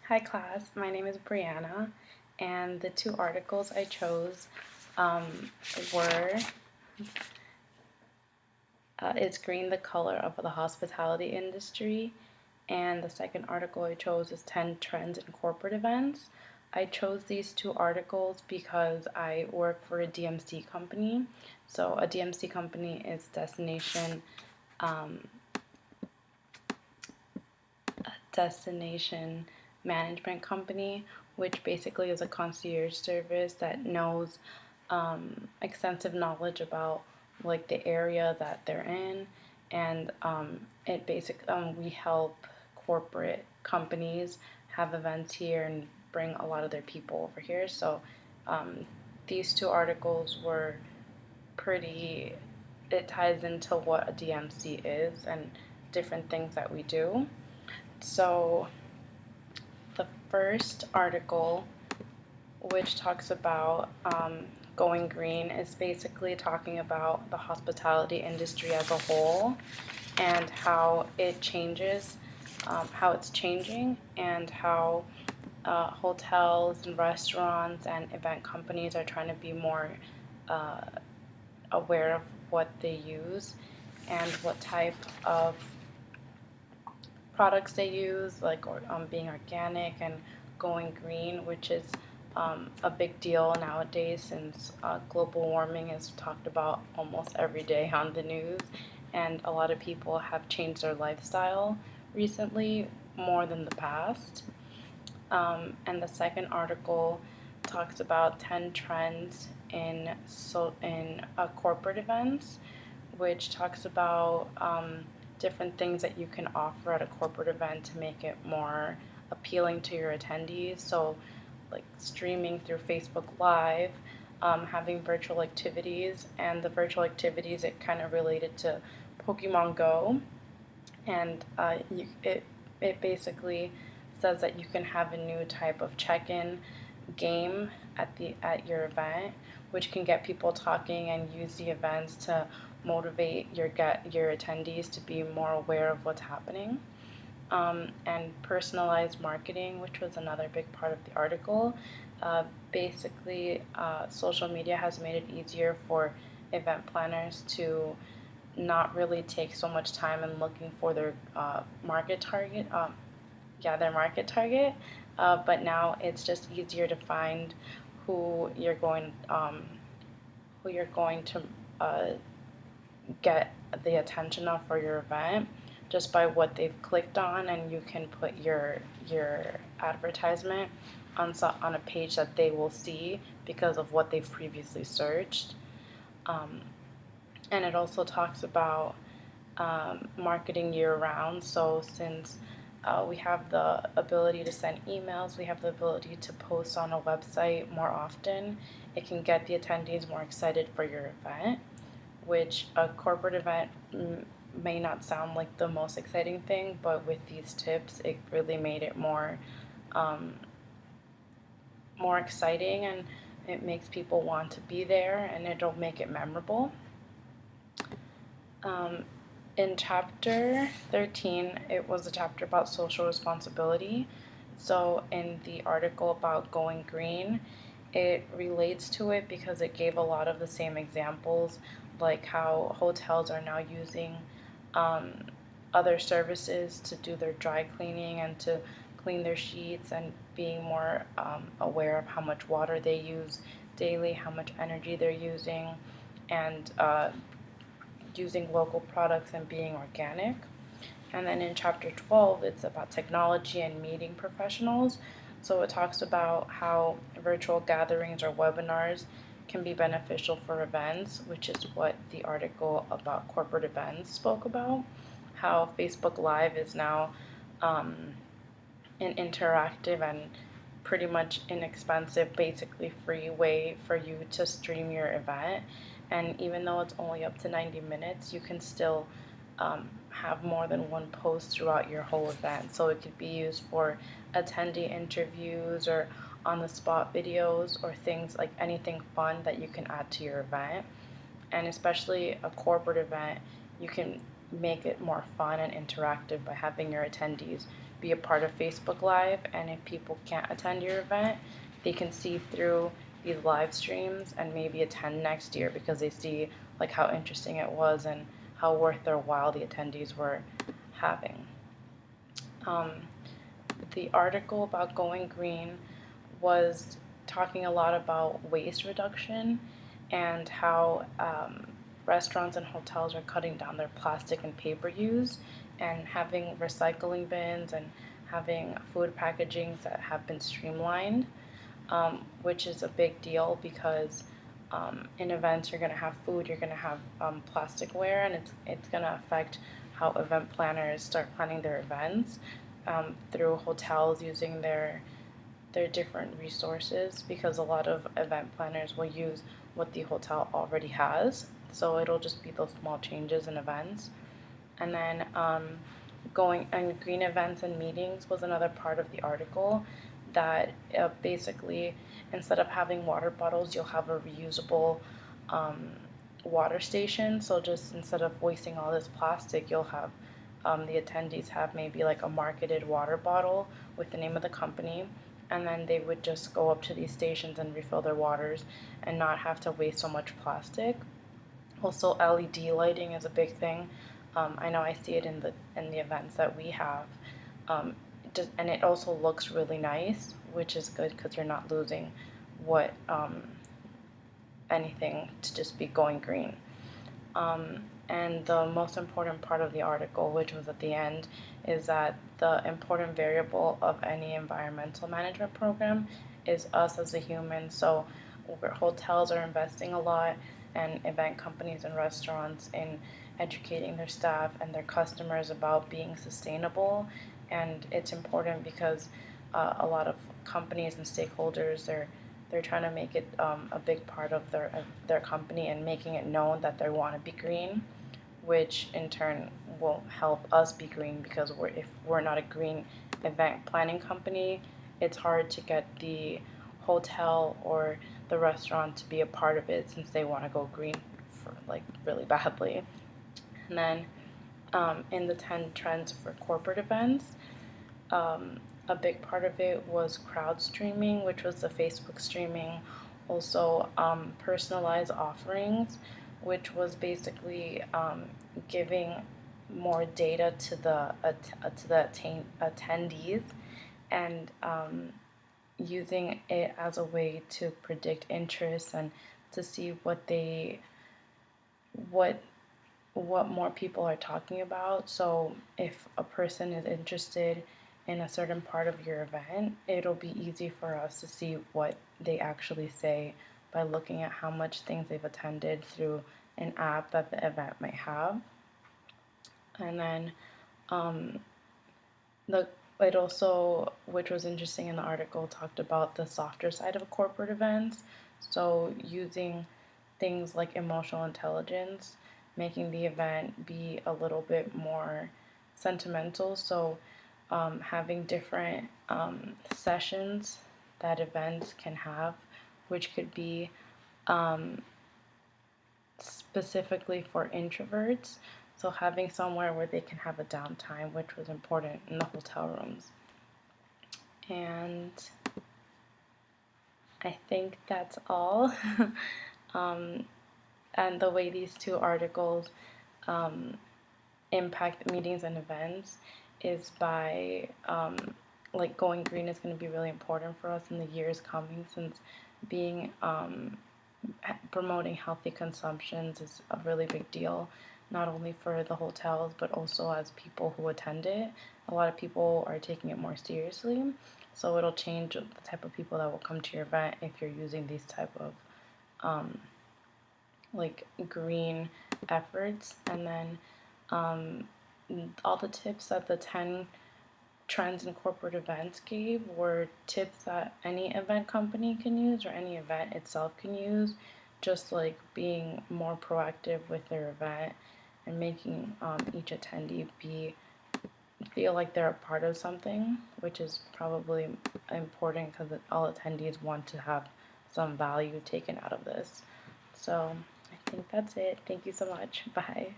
Hi class, my name is Brianna, and the two articles I chose were It's Green the Color of the Hospitality Industry, and the second article I chose is 10 Trends in Corporate Events. I chose these two articles because I work for a DMC company. So a DMC company is destination management company, which basically is a concierge service that knows extensive knowledge about like the area that they're in, and we help corporate companies have events here and bring a lot of their people over here. So um, these two articles were pretty. It ties into what a DMC is and different things that we do. So the first article, which talks about going green, is basically talking about the hospitality industry as a whole and how it changes, how it's changing, and how hotels and restaurants and event companies are trying to be more uh, aware of what they use and what type of products they use, like being organic and going green, which is a big deal nowadays since global warming is talked about almost every day on the news, and a lot of people have changed their lifestyle recently more than the past. And the second article talks about 10 trends in corporate events, which talks about different things that you can offer at a corporate event to make it more appealing to your attendees. So, like streaming through Facebook Live, having virtual activities, and the virtual activities it kind of related to Pokemon Go, and it basically says that you can have a new type of check-in game at your event, which can get people talking and use the events to motivate your attendees to be more aware of what's happening. And personalized marketing, which was another big part of the article. Social media has made it easier for event planners to not really take so much time in looking for their market target. Their market target. But now it's just easier to find who you're going who you're going to uh, get the attention of for your event just by what they've clicked on, and you can put your advertisement on a page that they will see because of what they've previously searched. Um, and it also talks about marketing year round. So since we have the ability to send emails, we have the ability to post on a website more often, it can get the attendees more excited for your event, which a corporate event may not sound like the most exciting thing, but with these tips, it really made it um, more exciting, and it makes people want to be there, and it'll make it memorable. Um, in chapter 13, it was a chapter about social responsibility. So, in the article about going green, it relates to it because it gave a lot of the same examples, like how hotels are now using um, other services to do their dry cleaning and to clean their sheets, and being more aware of how much water they use daily, how much energy they're using, and using local products and being organic. And then in chapter 12, it's about technology and meeting professionals. So it talks about how virtual gatherings or webinars can be beneficial for events, which is what the article about corporate events spoke about. How Facebook Live is now um, an interactive and pretty much inexpensive, basically free way for you to stream your event. And even though it's only up to 90 minutes, you can still have more than one post throughout your whole event. So it could be used for attendee interviews or on the spot videos or things like anything fun that you can add to your event. And especially a corporate event, you can make it more fun and interactive by having your attendees be a part of Facebook Live, and if people can't attend your event, they can see through these live streams and maybe attend next year because they see like how interesting it was and how worth their while the attendees were having. Um, the article about going green was talking a lot about waste reduction and how restaurants and hotels are cutting down their plastic and paper use and having recycling bins and having food packagings that have been streamlined, which is a big deal because in events you're going to have food, you're going to have plasticware, and it's going to affect how event planners start planning their events through hotels using their different resources, because a lot of event planners will use what the hotel already has. So it'll just be those small changes in events. And then going and green events and meetings was another part of the article that basically instead of having water bottles, you'll have a reusable water station. So just instead of wasting all this plastic, you'll have the attendees have maybe like a marketed water bottle with the name of the company, and then they would just go up to these stations and refill their waters and not have to waste so much plastic. Also, LED lighting is a big thing. I know I see it in the events that we have, and it also looks really nice, which is good because you're not losing what anything to just be going green. And the most important part of the article, which was at the end, is that the important variable of any environmental management program is us as a human. So hotels are investing a lot, and event companies and restaurants in educating their staff and their customers about being sustainable. And it's important because a lot of companies and stakeholders, they're trying to make it a big part of their company and making it known that they want to be green, which in turn will help us be green because if we're not a green event planning company, it's hard to get the hotel or the restaurant to be a part of it since they want to go green for like really badly. And then in the 10 trends for corporate events, a big part of it was crowd streaming, which was the Facebook streaming. Also, personalized offerings, which was basically giving more data to the attendees and using it as a way to predict interests and to see what what more people are talking about. So if a person is interested in a certain part of your event, it'll be easy for us to see what they actually say by looking at how much things they've attended through an app that the event might have. And then it also, which was interesting in the article, talked about the softer side of corporate events. So using things like emotional intelligence, making the event be a little bit more sentimental. So having different sessions that events can have, which could be specifically for introverts. So having somewhere where they can have a downtime, which was important in the hotel rooms. And I think that's all. And the way these two articles impact meetings and events is by like going green is going to be really important for us in the years coming, since being promoting healthy consumptions is a really big deal, not only for the hotels but also as people who attend it. A lot of people are taking it more seriously, so it'll change the type of people that will come to your event if you're using these type of like green efforts. And then all the tips that the 10 trends in corporate events gave were tips that any event company can use or any event itself can use, just like being more proactive with their event and making each attendee feel like they're a part of something, which is probably important because all attendees want to have some value taken out of this. So I think that's it. Thank you so much. Bye.